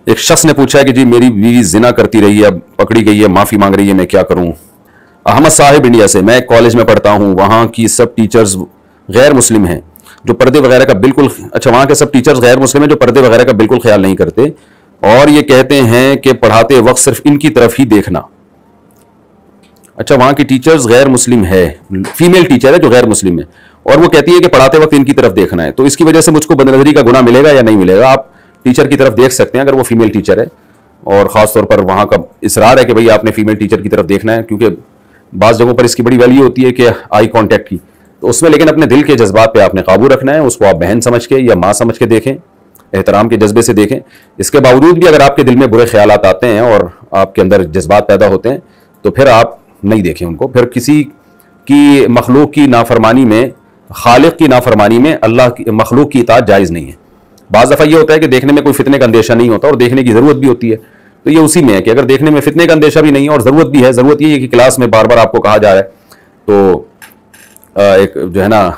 एक शख्स ने पूछा है कि जी मेरी बीवी जिना करती रही है, पकड़ी गई है, माफी मांग रही है, मैं क्या करूं। अहमद साहिब इंडिया से, मैं कॉलेज में पढ़ता हूं, वहां की सब टीचर्स गैर मुस्लिम हैं जो पर्दे वगैरह का बिल्कुल, अच्छा वहां के सब टीचर्स गैर मुस्लिम हैं जो पर्दे वगैरह का बिल्कुल ख्याल नहीं करते और ये कहते हैं कि पढ़ाते वक्त सिर्फ इनकी तरफ ही देखना। अच्छा, वहां की टीचर्स गैर मुस्लिम है, फीमेल टीचर है जो गैर मुस्लिम है और वो कहती है कि पढ़ाते वक्त इनकी तरफ देखना है, तो इसकी वजह से मुझको बदनजरी का गुनाह मिलेगा या नहीं मिलेगा? आप टीचर की तरफ देख सकते हैं अगर वो फीमेल टीचर है और खासतौर पर वहां का इसरार है कि भाई आपने फीमेल टीचर की तरफ देखना है, क्योंकि बाज़ जगहों पर इसकी बड़ी वैल्यू होती है कि आई कांटेक्ट की, तो उसमें लेकिन अपने दिल के जज्बात पे आपने काबू रखना है। उसको आप बहन समझ के या माँ समझ के देखें, एहतराम के जज्बे से देखें। इसके बावजूद भी अगर आपके दिल में बुरे ख्यालात आते हैं और आपके अंदर जज्बात पैदा होते हैं तो फिर आप नहीं देखें उनको। फिर किसी की मखलूक की नाफरमानी में, खालिक की नाफरमानी में अल्लाह की मखलूक की इताअत जायज़ नहीं है। बाज़ दफ़ा ये होता है कि देखने में कोई फितने का अंदेशा नहीं होता और देखने की ज़रूरत भी होती है, तो ये उसी में है कि अगर देखने में फितने का अंदेशा भी नहीं है और ज़रूरत भी है, ज़रूरत ये है कि क्लास में बार बार आपको कहा जा रहा है तो एक जो है ना,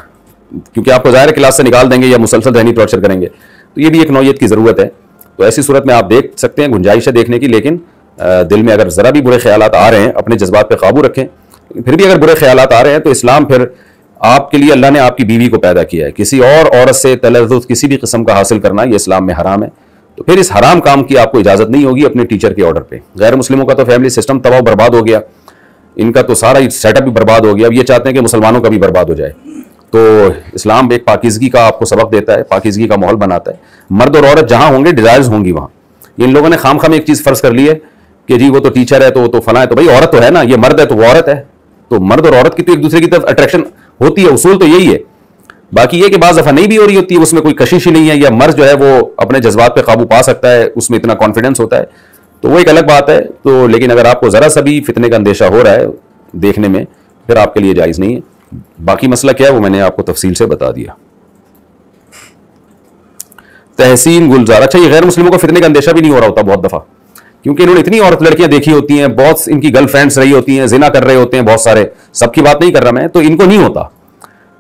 क्योंकि आपको ज़ाहिर क्लास से निकाल देंगे या मुसलसल रहनी टॉर्चर करेंगे, तो ये भी एक नौयत की ज़रूरत है। तो ऐसी सूरत में आप देख सकते हैं, गुंजाइश है देखने की, लेकिन दिल में अगर ज़रा भी बुरे ख्यालात आ रहे हैं अपने जज्बात पे काबू रखें। फिर भी अगर बुरे ख्यालात आ रहे हैं तो इस्लाम फिर आपके लिए, अल्लाह ने आपकी बीवी को पैदा किया है, किसी और औरत से तलज़्ज़ुज़ किसी भी किस्म का हासिल करना ये इस्लाम में हराम है। तो फिर इस हराम काम की आपको इजाज़त नहीं होगी अपने टीचर के ऑर्डर पे। गैर मुस्लिमों का तो फैमिली सिस्टम तबाह बर्बाद हो गया, इनका तो सारा सेटअप भी बर्बाद हो गया, अब ये चाहते हैं कि मुसलमानों का भी बर्बाद हो जाए। तो इस्लाम एक पाकीज़गी का आपको सबक देता है, पाकीज़गी का माहौल बनाता है। मर्द और औरत जहाँ होंगे डिज़ायर्स होंगी वहाँ। इन लोगों ने खाम एक चीज़ फ़र्ज़ कर ली है कि जी वो तो टीचर है तो फलां है, तो भाई औरत तो है ना, ये मर्द है तो वो औरत है, तो मर्द और औरत की तो एक दूसरे की तरफ अट्रैक्शन होती है, उसूल तो यही है। बाकी ये कि बाज़ दफ़ा नहीं भी हो रही होती है, उसमें कोई कशिश ही नहीं है, या मर्द जो है वो अपने जज्बात पे काबू पा सकता है, उसमें इतना कॉन्फिडेंस होता है, तो वो एक अलग बात है। तो लेकिन अगर आपको ज़रा सा भी फितने का अंदेशा हो रहा है देखने में, फिर आपके लिए जायज़ नहीं है। बाकी मसला क्या है वो मैंने आपको तफसील से बता दिया। तहसीन गुलजार, अच्छा ये गैर मुस्लिमों को फितने का अंदेशा भी नहीं हो रहा होता बहुत दफ़ा, क्योंकि इन्होंने इतनी औरत लड़कियां देखी होती हैं, बहुत इनकी गर्लफ्रेंड्स रही होती हैं, जिना कर रहे होते हैं बहुत सारे, सबकी बात नहीं कर रहा मैं, तो इनको नहीं होता।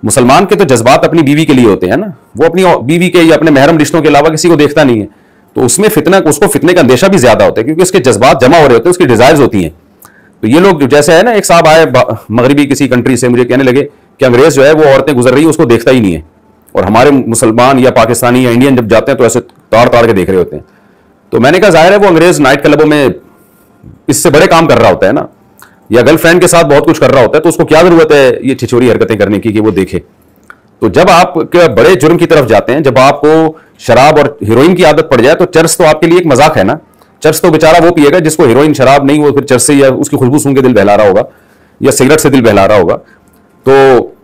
मुसलमान के तो जज्बात अपनी बीवी के लिए होते हैं ना, वो अपनी बीवी के या अपने महरम रिश्तों के अलावा किसी को देखता नहीं है, तो उसमें फितना, उसको फितने का अंदेशा भी ज्यादा होता है क्योंकि उसके जज्बात जमा हो रहे होते हैं, उसकी डिजायर्स होती हैं। तो ये लोग जैसे है ना, एक साहब आए मगरबी किसी कंट्री से, मुझे कहने लगे कि अंग्रेज जो है वो औरतें गुजर रही है उसको देखता ही नहीं है, और हमारे मुसलमान या पाकिस्तानी या इंडियन जब जाते हैं तो ऐसे ताड़ ताड़ के देख रहे होते हैं। तो मैंने कहा जाहिर है वो अंग्रेज नाइट क्लबों में इससे बड़े काम कर रहा होता है ना, या गर्लफ्रेंड के साथ बहुत कुछ कर रहा होता है, तो उसको क्या जरूरत है ये छिछोरी हरकतें करने की कि वो देखे। तो जब आप बड़े जुर्म की तरफ जाते हैं, जब आपको शराब और हीरोइन की आदत पड़ जाए, तो चर्च तो आपके लिए एक मजाक है ना। चर्च तो बेचारा वो पिएगा जिसको हीरोइन शराब नहीं, वो फिर चर्च से या उसकी खुशबू सूंघ के दिल बहला रहा होगा या सिगरेट से दिल बहला रहा होगा। तो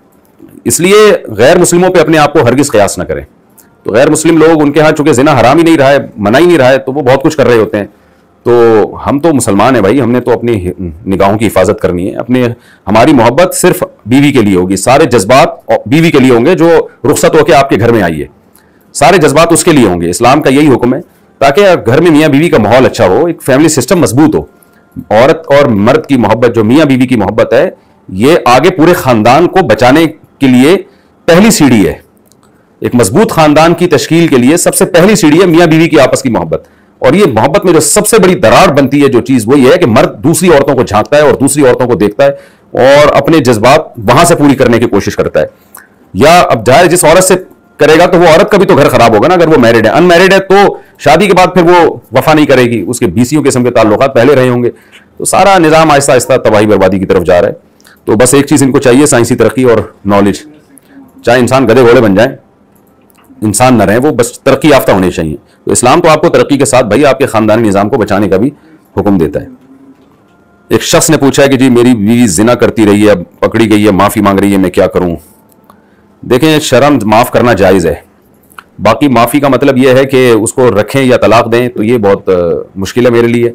इसलिए गैर मुस्लिमों पे अपने आप को हरगिज कयास ना करें। तो गैर मुस्लिम लोग, उनके यहाँ चूंकि जिना हराम ही नहीं रहा है, मना ही नहीं रहा है, तो वो बहुत कुछ कर रहे होते हैं। तो हम तो मुसलमान हैं भाई, हमने तो अपनी निगाहों की हिफाजत करनी है। अपने हमारी मोहब्बत सिर्फ बीवी के लिए होगी, सारे जज्बात बीवी के लिए होंगे जो रुखसत होकर आपके घर में आई है, सारे जज्बात उसके लिए होंगे। इस्लाम का यही हुक्म है, ताकि घर में मियाँ बीवी का माहौल अच्छा हो, एक फैमिली सिस्टम मजबूत हो। औरत और मर्द की मोहब्बत, जो मियाँ बीवी की मोहब्बत है, ये आगे पूरे खानदान को बचाने के लिए पहली सीढ़ी है। एक मजबूत खानदान की तश्कील के लिए सबसे पहली सीढ़ी है मियाँ बीवी की आपस की मोहब्बत। और ये मोहब्बत में जो सबसे बड़ी दरार बनती है, जो चीज वो ये है कि मर्द दूसरी औरतों को झांकता है और दूसरी औरतों को देखता है और अपने जज्बात वहां से पूरी करने की कोशिश करता है। या अब जाहिर जिस औरत से करेगा तो वो औरत का भी तो घर खराब होगा ना, अगर वो मैरिड है। अनमैरिड है तो शादी के बाद फिर वो वफा नहीं करेगी, उसके बीसियों किस्म के ताल्लुकात पहले रहे होंगे, तो सारा निजाम आहिस्ता आहिस्ता तबाही बर्बादी की तरफ जा रहा है। तो बस एक चीज इनको चाहिए, साइंसी तरक्की और नॉलेज। चाहे इंसान गधे घोड़े बन जाए, इंसान न रहे, वो बस तरक्की याफ्ता होने चाहिए। तो इस्लाम तो आपको तरक्की के साथ भाई आपके खानदानी निजाम को बचाने का भी हुक्म देता है। एक शख्स ने पूछा है कि जी मेरी बीवी जिना करती रही है, पकड़ी गई है, माफी मांग रही है, मैं क्या करूं। देखें, शर्म माफ करना जायज़ है, बाकी माफी का मतलब यह है कि उसको रखें या तलाक दें, तो ये बहुत मुश्किल है मेरे लिए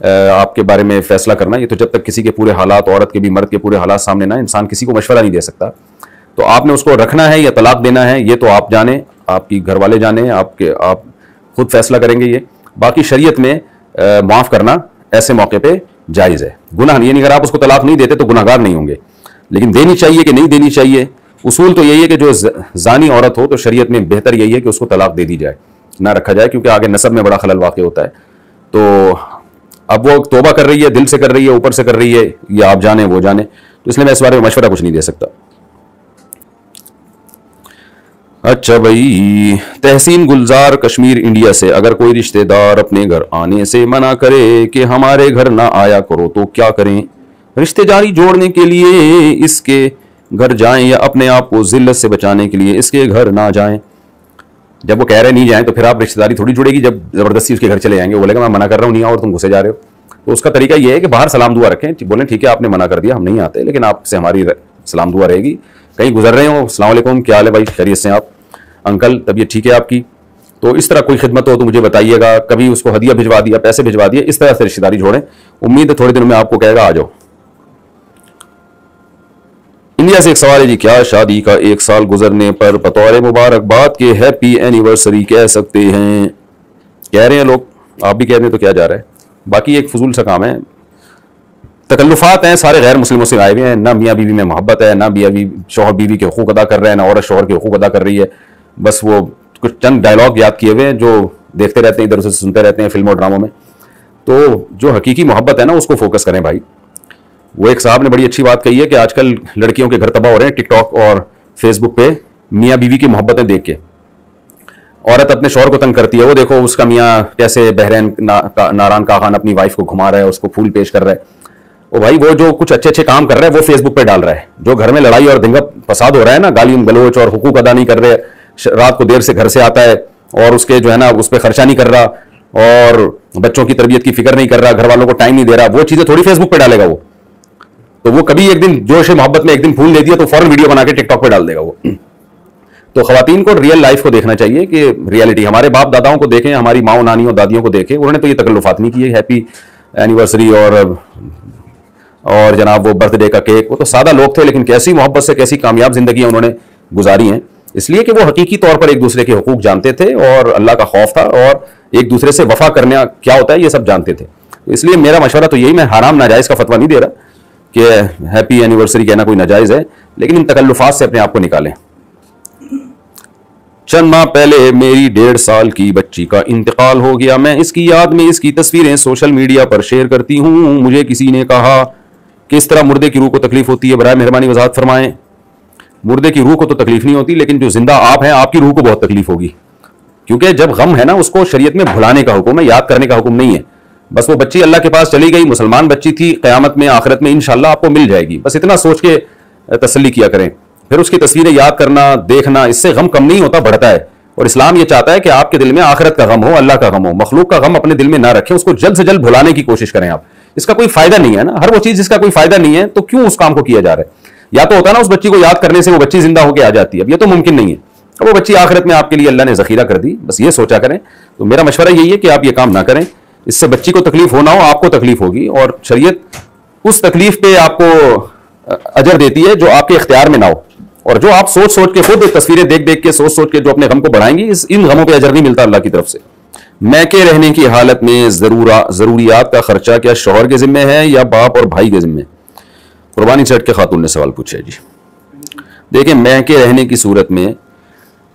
आपके बारे में फैसला करना। ये तो जब तक किसी के पूरे हालात, औरत के भी मर्द के पूरे हालात सामने ना, इंसान किसी को मशवरा नहीं दे सकता। तो आपने उसको रखना है या तलाक देना है, ये तो आप जाने, आपकी घर वाले जाने, आप खुद फैसला करेंगे ये। बाकी शरीयत में माफ़ करना ऐसे मौके पे जायज़ है, गुनाह नहीं है। अगर आप उसको तलाक नहीं देते तो गुनाहगार नहीं होंगे, लेकिन देनी चाहिए कि नहीं देनी चाहिए, उसूल तो यही है कि जो जानी औरत हो तो शरीयत में बेहतर यही है कि उसको तलाक दे दी जाए, ना रखा जाए, क्योंकि आगे नसब में बड़ा खलल वाक़ होता है। तो अब वो तौबा कर रही है, दिल से कर रही है, ऊपर से कर रही है, या आप जाने वो जाने, तो इसलिए मैं इस बारे में मशवरा कुछ नहीं दे सकता। अच्छा भाई, तहसीन गुलजार कश्मीर इंडिया से, अगर कोई रिश्तेदार अपने घर आने से मना करे कि हमारे घर ना आया करो तो क्या करें? रिश्तेदारी जोड़ने के लिए इसके घर जाएं या अपने आप को जिल्लत से बचाने के लिए इसके घर ना जाएं? जब वो कह रहे नहीं जाएं तो फिर आप रिश्तेदारी थोड़ी जुड़ेगी। जब जबरदस्ती उसके घर चले जाएंगे, वो बोलेगा मैं मना कर रहा हूँ नहीं आओ और तुम घुसे जा रहे हो। तो उसका तरीका ये है कि बाहर सलाम दुआ रखें, बोलें ठीक है आपने मना कर दिया, हम नहीं आते, लेकिन आपसे हमारी सलाम दुआ रहेगी। कहीं गुजर रहे हो, अस्सलाम वालेकुम, क्या हाल है भाई, खैरियत से आप अंकल, तबीयत ठीक है आपकी? तो इस तरह कोई खिदमत हो तो मुझे बताइएगा। कभी उसको हदिया भिजवा दिया, पैसे भिजवा दिए, इस तरह से रिश्तेदारी जोड़ें। उम्मीद है थोड़े दिनों में आपको कहेगा आ जाओ। इंडिया से एक सवाल है जी, क्या शादी का 1 साल गुजरने पर बतौर मुबारकबाद के हैप्पी एनिवर्सरी कह सकते हैं? कह रहे हैं लोग, आप भी कह रहे हैं तो क्या जा रहा है। बाकी एक फजूल सा काम है, तकल्लुफात हैं, सारे गैर मुस्लिमों से आए हुए हैं। ना मियाँ बीवी में मोहब्बत है, ना शौहर बीवी के हुकूक अदा कर रहे हैं, ना औरत शौहर के हुकूक अदा कर रही है। बस वो कुछ चंद डायलॉग याद किए हुए हैं जो देखते रहते हैं, इधर उधर सुनते रहते हैं फिल्मों और ड्रामों में। तो जो हकीकी मोहब्बत है ना, उसको फोकस करें भाई। वो एक साहब ने बड़ी अच्छी बात कही है कि आजकल लड़कियों के घर तबाह हो रहे हैं टिकटॉक और फेसबुक पे मियाँ बीवी की मोहब्बतें देख के। औरत अपने शौहर को तंग करती है, वो देखो उसका मियाँ कैसे बहरैन नारान काखान अपनी वाइफ को घुमा रहा है, उसको फूल पेश कर रहा है। ओ भाई, वो जो कुछ अच्छे अच्छे काम कर रहा है वो फेसबुक पे डाल रहा है। जो घर में लड़ाई और दंगा फसाद हो रहा है ना, गाली गलोच और हुकूक अदा नहीं कर रहे, रात को देर से घर से आता है और उसके जो है ना उस पर खर्चा नहीं कर रहा और बच्चों की तरबियत की फिक्र नहीं कर रहा, घर वालों को टाइम नहीं दे रहा, वो चीजें थोड़ी फेसबुक पे डालेगा वो। तो वो कभी एक दिन जोश मोहब्बत में एक दिन फूल दे दिया तो फौरन वीडियो बना के टिकटॉक पे डाल देगा वो। तो खवातीन को रियल लाइफ को देखना चाहिए कि रियलिटी, हमारे बाप दादाओं को देखें, हमारी माओ नानियों दादियों को देखें, उन्होंने तो ये तकल्लुफात नहीं किए, हैप्पी एनिवर्सरी और जनाब वो बर्थडे का केक। वो तो सादा लोग थे, लेकिन कैसी मोहब्बत से कैसी कामयाब जिंदगी उन्होंने गुजारी हैं, इसलिए कि वो हकीकी तौर पर एक दूसरे के हुकूक जानते थे और अल्लाह का खौफ था और एक दूसरे से वफा करना क्या होता है ये सब जानते थे। तो इसलिए मेरा मशवरा तो यही, मैं हराम नाजायज का फतवा नहीं दे रहा कि हैप्पी एनिवर्सरी कहना कोई नाजायज है, लेकिन इन तकल्लुफात से अपने आप को निकालें। चंद माह पहले मेरी 1.5 साल की बच्ची का इंतकाल हो गया। मैं इसकी याद में इसकी तस्वीरें सोशल मीडिया पर शेयर करती हूँ। मुझे किसी ने कहा कि इस तरह मुर्दे की रूह को तकलीफ होती है, बराए मेहरबानी वजाहत फरमाएं। मुर्दे की रूह को तो तकलीफ नहीं होती, लेकिन जो जिंदा आप हैं आपकी रूह को बहुत तकलीफ होगी, क्योंकि जब गम है ना उसको शरीयत में भुलाने का हुक्म है, याद करने का हुक्म नहीं है। बस वो बच्ची अल्लाह के पास चली गई, मुसलमान बच्ची थी, क़यामत में आखिरत में इंशाअल्लाह आपको मिल जाएगी, बस इतना सोच के तसल्ली किया करें। फिर उसकी तस्वीरें याद करना, देखना, इससे गम कम नहीं होता, बढ़ता है। और इस्लाम ये चाहता है कि आपके दिल में आखिरत का गम हो, अल्लाह का गम हो, मखलूक का गम अपने दिल में ना रखें, उसको जल्द से जल्द भुलाने की कोशिश करें आप। इसका कोई फायदा नहीं है ना, हर वो चीज जिसका कोई फायदा नहीं है तो क्यों उस काम को किया जा रहा है। या तो होता है ना उस बच्ची को याद करने से वो बच्ची जिंदा होकर आ जाती है, अब ये तो मुमकिन नहीं है। अब वो बच्ची आखिरत में आपके लिए अल्लाह ने जखीरा कर दी, बस ये सोचा करें। तो मेरा मशवरा यही है कि आप ये काम ना करें, इससे बच्ची को तकलीफ हो ना हो, आपको तकलीफ होगी, और शरीयत उस तकलीफ पे आपको अजर देती है जो आपके इख्तियार में ना हो। और जो आप सोच सोच के, खुद तस्वीरें देख देख के सोच सोच के जो अपने गम को बढ़ाएंगी, इन गमों पे अजर नहीं मिलता अल्लाह की तरफ से। मैके रहने की हालत में जरूरियात का खर्चा क्या शौहर के जिम्मे है या बाप और भाई के जिम्मे? कुर्बानी सेट के खातून ने सवाल पूछा है जी। देखिए, मैके रहने की सूरत में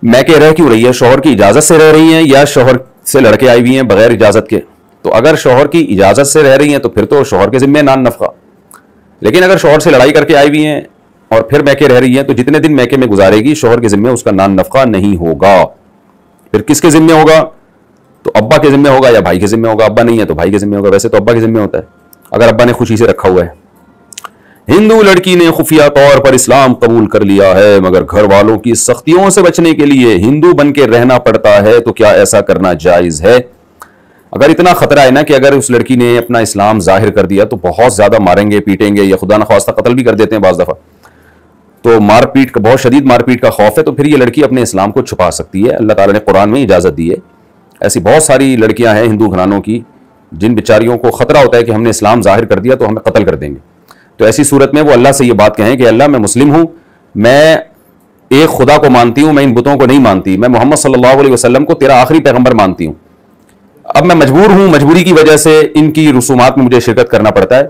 मैके रह क्यों रही है? शौहर की इजाजत से रह रही हैं या शौहर से लड़के आई हुई हैं बगैर इजाजत के? तो अगर शौहर की इजाजत से रह रही हैं तो फिर तो शौहर के जिम्मे नान नफका। लेकिन अगर शौहर से लड़ाई करके आई हुई हैं और फिर मैके रह रही हैं तो जितने दिन मैके में गुजारेगी शौहर के जिम्मे उसका नान नफका नहीं होगा। फिर किसके जिम्मे होगा? तो अब्बा के जिम्मे होगा या भाई के जिम्मे होगा। अब्बा नहीं है तो भाई के जिम्मे होगा, वैसे तो अब्बा के जिम्मे होता है अगर अब्बा ने खुशी से रखा हुआ है। हिंदू लड़की ने खुफिया तौर पर इस्लाम कबूल कर लिया है, मगर घर वालों की सख्तियों से बचने के लिए हिंदू बन के रहना पड़ता है, तो क्या ऐसा करना जायज है? अगर इतना खतरा है ना कि अगर उस लड़की ने अपना इस्लाम जाहिर कर दिया तो बहुत ज्यादा मारेंगे पीटेंगे या खुदा न ख्वास्ता कत्ल भी कर देते हैं बाज दफा, तो मारपीट का, बहुत शदीद मारपीट का खौफ है, तो फिर ये लड़की अपने इस्लाम को छुपा सकती है। अल्लाह ताला ने कुरान में इजाजत दी है। ऐसी बहुत सारी लड़कियां हैं हिंदू घरानों की जिन बेचारियों को खतरा होता है कि हमने इस्लाम जाहिर कर दिया तो हमें कत्ल कर देंगे। तो ऐसी सूरत में वो अल्लाह से ये बात कहें कि अल्लाह मैं मुस्लिम हूं, मैं एक खुदा को मानती हूं, मैं इन बुतों को नहीं मानती, मैं मोहम्मद सल्लल्लाहु अलैहि वसल्लम को तेरा आखिरी पैगंबर मानती हूं। अब मैं मजबूर हूं, मजबूरी की वजह से इनकी रसूमात में मुझे शिरकत करना पड़ता है,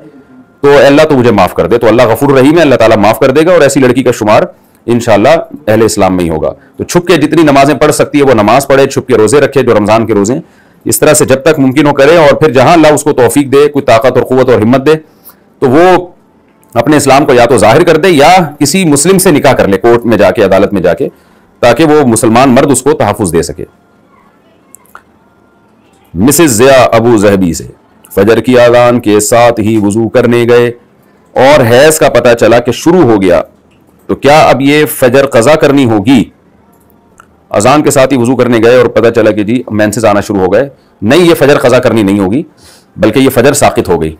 तो अल्लाह तो मुझे माफ कर दे। तो अल्लाह गफूर रहीम है, अल्लाह ताला माफ कर देगा और ऐसी लड़की का शुमार इंशाअल्लाह अहले इस्लाम में ही होगा। तो छुप के जितनी नमाजें पढ़ सकती है वो नमाज पढ़े, छुप के रोजे रखे जो रमजान के रोजे, इस तरह से जब तक मुमकिन हो करे, और फिर जहां अल्लाह उसको तौफीक दे, कोई ताकत और क़ुव्वत और हिम्मत दे, तो वो अपने इस्लाम को या तो जाहिर कर दे या किसी मुस्लिम से निकाह कर ले, कोर्ट में जाके, अदालत में जाके, ताकि वो मुसलमान मर्द उसको तहफ़्फ़ुज़ दे सके। मिसेस ज़िया अबू ज़हबी से, फजर की आज़ान के साथ ही वुजू करने गए और हैज़ का पता चला कि शुरू हो गया, तो क्या अब ये फजर कज़ा करनी होगी? अजान के साथ ही वुजू करने गए और पता चला कि जी मेंसेस आना शुरू हो गए। नहीं, ये फजर कज़ा करनी नहीं होगी, बल्कि ये फजर साकित हो गई।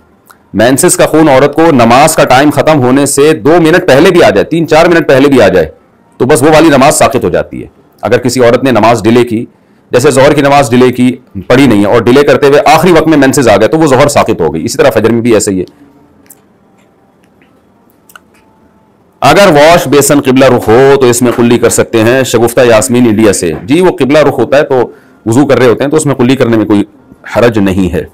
मेंसेस का खून औरत को नमाज का टाइम खत्म होने से 2 मिनट पहले भी आ जाए, 3-4 मिनट पहले भी आ जाए, तो बस वो वाली नमाज साकित हो जाती है। अगर किसी औरत ने नमाज डिले की, जैसे जोहर की नमाज डिले की, पढ़ी नहीं है और डिले करते हुए आखिरी वक्त में मेंसेस आ गए, तो वो जोहर साकित हो गई। इसी तरह फजर में भी ऐसे ही है। अगर वॉश बेसन किबला रुख हो तो इसमें कुल्ली कर सकते हैं। शगुफ्ता यास्मीन इंडिया से, जी वो किबला रुख होता है तो वुजू कर रहे होते हैं, तो उसमें कुल्ली करने में कोई हरज नहीं है।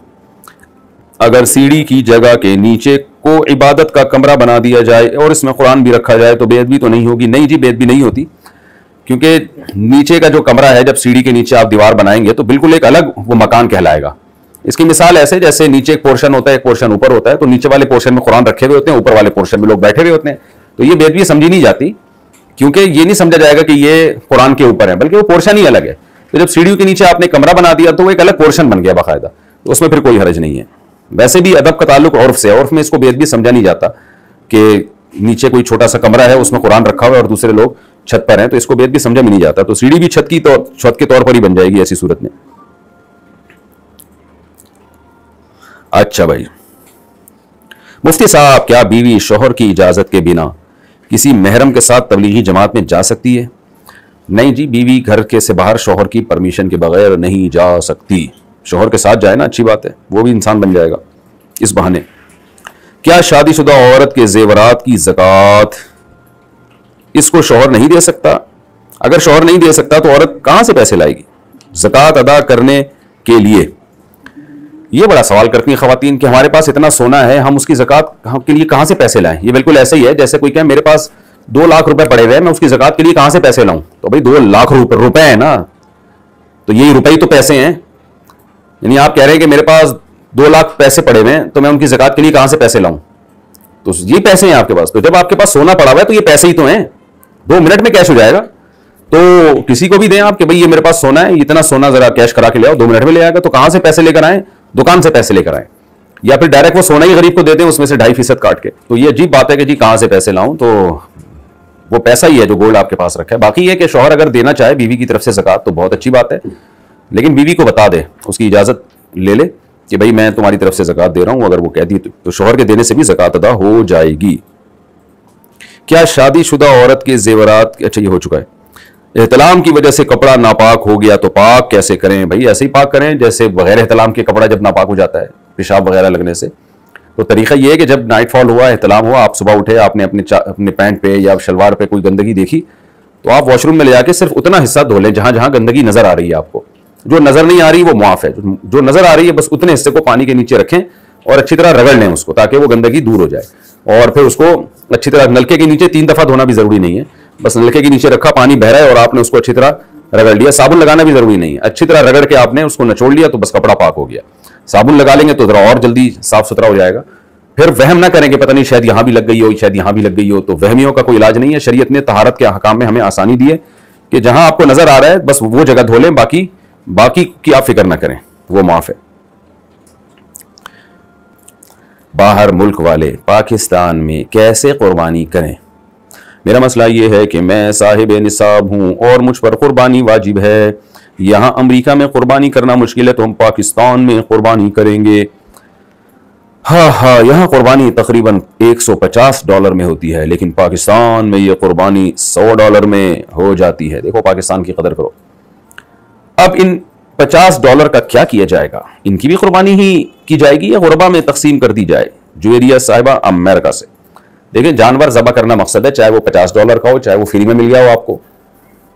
अगर सीढ़ी की जगह के नीचे को इबादत का कमरा बना दिया जाए और इसमें कुरान भी रखा जाए तो बेअदबी तो नहीं होगी? नहीं जी, बेअदबी नहीं होती, क्योंकि नीचे का जो कमरा है, जब सीढ़ी के नीचे आप दीवार बनाएंगे तो बिल्कुल एक अलग वो मकान कहलाएगा। इसकी मिसाल ऐसे, जैसे नीचे एक पोर्शन होता है, एक पोर्शन ऊपर होता है, तो नीचे वाले पोर्शन में कुरान रखे हुए होते हैं, ऊपर वाले पोर्शन में लोग बैठे हुए होते हैं, तो ये बेअदबी समझी नहीं जाती, क्योंकि ये नहीं समझा जाएगा कि ये कुरान के ऊपर है, बल्कि वो पोर्शन ही अलग है। तो जब सीढ़ी के नीचे आपने कमरा बना दिया तो वो एक अलग पोर्शन बन गया बाकायदा, तो उसमें फिर कोई हरज नहीं है। वैसे भी अदब का ताल्लुक उर्फ से, उर्फ में इसको बेअदबी समझा नहीं जाता कि नीचे कोई छोटा सा कमरा है, उसमें कुरान रखा हुआ है और दूसरे लोग छत पर हैं, तो इसको बेअदबी समझा भी नहीं जाता। तो सीढ़ी भी छत के तौर पर ही बन जाएगी ऐसी सूरत में। अच्छा भाई, मुफ्ती साहब, क्या बीवी शोहर की इजाजत के बिना किसी महरम के साथ तबलीगी जमात में जा सकती है? नहीं जी, बीवी घर के से बाहर शोहर की परमिशन के बगैर नहीं जा सकती। शोहर के साथ जाए ना, अच्छी बात है, वो भी इंसान बन जाएगा इस बहाने। क्या शादीशुदा औरत के जेवरात की ज़कात इसको शोहर नहीं दे सकता? अगर शोहर नहीं दे सकता तो औरत कहां से पैसे लाएगी ज़कात अदा करने के लिए? ये बड़ा सवाल करती हैं खवातीन कि हमारे पास इतना सोना है, हम उसकी ज़कात के लिए कहां से पैसे लाएं? ये बिल्कुल ऐसे ही है जैसे कोई कहे मेरे पास 2 लाख रुपए पड़े हुए हैं, मैं उसकी ज़कात के लिए कहां से पैसे लाऊं? तो भाई 2 लाख रुपए है ना, तो यही रुपए ही तो पैसे हैं। यानी आप कह रहे हैं कि मेरे पास 2 लाख पैसे पड़े हुए हैं, तो मैं उनकी ज़कात के लिए कहां से पैसे लाऊं? तो ये पैसे हैं आपके पास। तो जब आपके पास सोना पड़ा हुआ है तो ये पैसे ही तो हैं, 2 मिनट में कैश हो जाएगा। तो किसी को भी दें आप कि भाई ये मेरे पास सोना है, इतना सोना जरा कैश करा के ले आओ, 2 मिनट में ले आएगा। तो कहां से पैसे लेकर आए? दुकान से पैसे लेकर आए, या फिर डायरेक्ट वो सोना ही गरीब को देते हैं उसमें से 2.5% काट के। तो ये अजीब बात है कि जी कहां से पैसे लाऊं? तो वो पैसा ही है जो गोल्ड आपके पास रखा है। बाकी ये कि शौहर अगर देना चाहे बीवी की तरफ से ज़कात तो बहुत अच्छी बात है, लेकिन बीवी को बता दे, उसकी इजाजत ले ले कि भाई मैं तुम्हारी तरफ से ज़कात दे रहा हूं। अगर वो कह दी तो शौहर के देने से भी ज़कात अदा हो जाएगी। क्या शादीशुदा औरत के जेवरात, अच्छा ये हो चुका है, एहतलाम की वजह से कपड़ा नापाक हो गया तो पाक कैसे करें? भाई ऐसे ही पाक करें जैसे बगैर एहतलाम के कपड़ा जब नापाक हो जाता है पेशाब वगैरह लगने से। तो तरीका यह है कि जब नाइटफॉल हुआ, एहतलाम हुआ, आप सुबह उठे, आपने अपने पैंट पे या शलवार पे कोई गंदगी देखी, तो आप वॉशरूम में ले जाके सिर्फ उतना हिस्सा धो लें जहां जहां गंदगी नजर आ रही है आपको। जो नजर नहीं आ रही वो मुआफ है, जो नजर आ रही है बस उतने हिस्से को पानी के नीचे रखें और अच्छी तरह रगड़ लें उसको, ताकि वो गंदगी दूर हो जाए। और फिर उसको अच्छी तरह नलके के नीचे 3 दफा धोना भी जरूरी नहीं है, बस नलके के नीचे रखा, पानी बह रहा है और आपने उसको अच्छी तरह रगड़ लिया। साबुन लगाना भी जरूरी नहीं है, अच्छी तरह रगड़ के आपने उसको निचोड़ लिया तो बस कपड़ा पाक हो गया। साबुन लगा लेंगे तो जरा और जल्दी साफ सुथरा हो जाएगा। फिर वहम ना करें कि पता नहीं शायद यहां भी लग गई हो, शायद यहां भी लग गई हो, तो वहमियों का कोई इलाज नहीं है। शरीयत ने तहारत के अहकाम में हमें आसानी दी है कि जहां आपको नजर आ रहा है बस वो जगह धो लें, बाकी की आप फिक्र ना करें, वो माफ है। बाहर मुल्क वाले पाकिस्तान में कैसे कुर्बानी करें? मेरा मसला यह है कि मैं साहिब निसाब हूं और मुझ पर कुर्बानी वाजिब है। यहां अमेरिका में कुर्बानी करना मुश्किल है तो हम पाकिस्तान में कुर्बानी करेंगे। हाँ, यहां कुर्बानी तकरीबन $150 में होती है, लेकिन पाकिस्तान में यह कुर्बानी $100 में हो जाती है। देखो पाकिस्तान की कदर करो। अब इन $50 का क्या किया जाएगा? इनकी भी कुर्बानी ही की जाएगी या गुरबा में तकसीम कर दी जाए? जुएरिया साहिबा अमेरिका से। देखिए, जानवर ज़बह करना मकसद है, चाहे वो $50 का हो, चाहे वो फ्री में मिल गया हो आपको।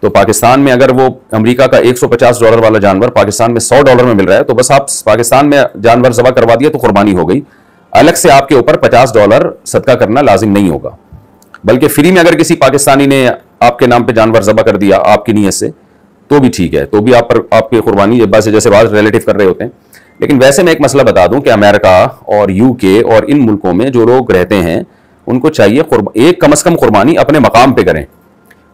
तो पाकिस्तान में अगर वो अमेरिका का $150 वाला जानवर पाकिस्तान में $100 में मिल रहा है, तो बस आप पाकिस्तान में जानवर ज़बह करवा दिया तो कुर्बानी हो गई। अलग से आपके ऊपर $50 सदका करना लाजिम नहीं होगा, बल्कि फ्री में अगर किसी पाकिस्तानी ने आपके नाम पे जानवर ज़बह कर दिया आपकी नीयत से, तो भी ठीक है, तो भी आप पर आपकी कुर्बानी अब्बा से जैसे बात रिलेटिव कर रहे होते हैं। लेकिन वैसे मैं एक मसला बता दूं कि अमेरिका और यूके और इन मुल्कों में जो लोग रहते हैं उनको चाहिए एक कम से कम कुर्बानी अपने मकाम पे करें।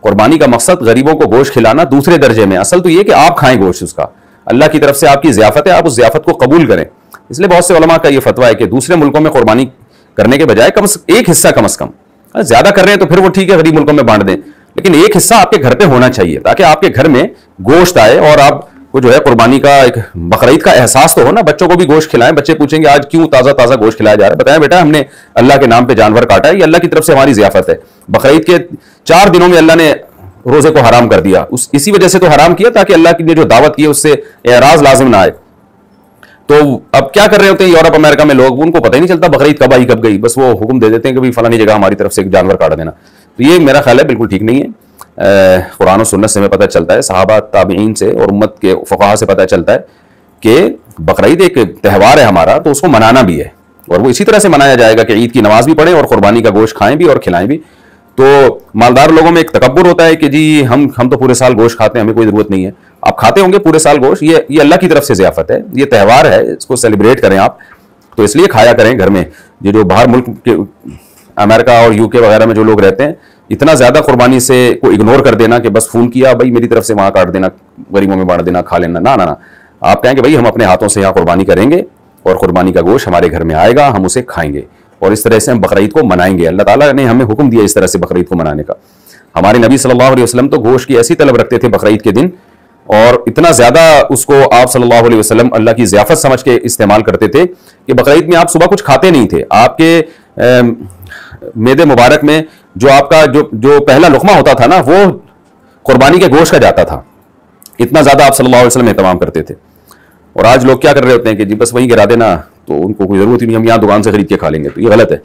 कुर्बानी का मकसद गरीबों को गोश्त खिलाना दूसरे दर्जे में, असल तो ये कि आप खाएं गोश्त, उसका अल्लाह की तरफ से आपकी ज़ियाफत है, आप उस ज़ियाफत को कबूल करें। इसलिए बहुत से उलमा का ये फतवा है कि दूसरे मुल्कों में कुर्बानी करने के बजाय एक हिस्सा कम से कम, ज्यादा कर रहे हैं तो फिर वो ठीक है गरीब मुल्कों में बांट दें, लेकिन एक हिस्सा आपके घर पे होना चाहिए ताकि आपके घर में गोश्त आए और आपको जो है कुर्बानी का एक बकरीद का एहसास तो हो ना। बच्चों को भी गोश्त खिलाएं, बच्चे पूछेंगे आज क्यों ताजा ताजा गोश्त खिलाया जा रहा है, बताएं बेटा हमने अल्लाह के नाम पे जानवर काटा है, ये अल्लाह की तरफ से हमारी ज़ियाफत है। बकरीद के 4 दिनों में अल्लाह ने रोजे को हराम कर दिया, इसी वजह से तो हराम किया ताकि अल्लाह की ने जो दावत की है उससे एराज लाजिम ना आए। तो अब क्या कर रहे होते हैं यूरोप अमेरिका में लोग, उनको पता ही नहीं चलता बकरीद कब आई कब गई, बस वो हुक्म दे देते हैं कि भाई फलानी जगह हमारी तरफ से एक जानवर काट देना। तो ये मेरा ख्याल है बिल्कुल ठीक नहीं है। कुरान और सुन्नत से हमें पता चलता है, सहाबा ताबईन से और उम्मत के फुक़हा से पता चलता है कि बकरीद एक त्यौहार है हमारा, तो उसको मनाना भी है और वो इसी तरह से मनाया जाएगा कि ईद की नमाज भी पढ़ें और कुर्बानी का गोश्त खाएं भी और खिलाएं भी। तो मालदार लोगों में एक तकब्बुर होता है कि जी हम तो पूरे साल गोश्त खाते हैं, हमें कोई जरूरत नहीं है। आप खाते होंगे पूरे साल गोश्त, ये अल्लाह की तरफ से ज़ियाफत है, ये त्यौहार है, इसको सेलिब्रेट करें आप, तो इसलिए खाया करें घर में। ये जो बाहर मुल्क के अमेरिका और यूके वगैरह में जो लोग रहते हैं, इतना ज्यादा कुर्बानी से को इग्नोर कर देना कि बस फोन किया भाई मेरी तरफ से वहां काट देना, गरीबों में बांट देना, खा लेना, ना ना ना। आप कहें कि भाई हम अपने हाथों से यहाँ कुर्बानी करेंगे और कुर्बानी का गोश्त हमारे घर में आएगा, हम उसे खाएंगे और इस तरह से हम बकरीद को मनाएंगे। अल्लाह ताला ने हमें हुक्म दिया इस तरह से बकरीद को मनाने का। हमारे नबी सल्लल्लाहु अलैहि वसल्लम तो गोश्त की ऐसी तलब रखते थे बकरीद के दिन, और इतना ज्यादा उसको आप सल्लल्लाहु अलैहि वसल्लम अल्लाह की ज़ियाफत समझ के इस्तेमाल करते थे कि बकरीद में आप सुबह कुछ खाते नहीं थे। आपके मेदे मुबारक में जो आपका जो पहला लुकमा होता था ना, वो कुर्बानी के गोश्त का जाता था। इतना ज्यादा आप सल्लल्लाहु अलैहि वसल्लम एहतमाम करते थे। और आज लोग क्या कर रहे होते हैं कि जी बस वहीं गिरा देना, तो उनको कोई जरूरत ही नहीं, हम यहाँ दुकान से खरीद के खा लेंगे, तो ये गलत है।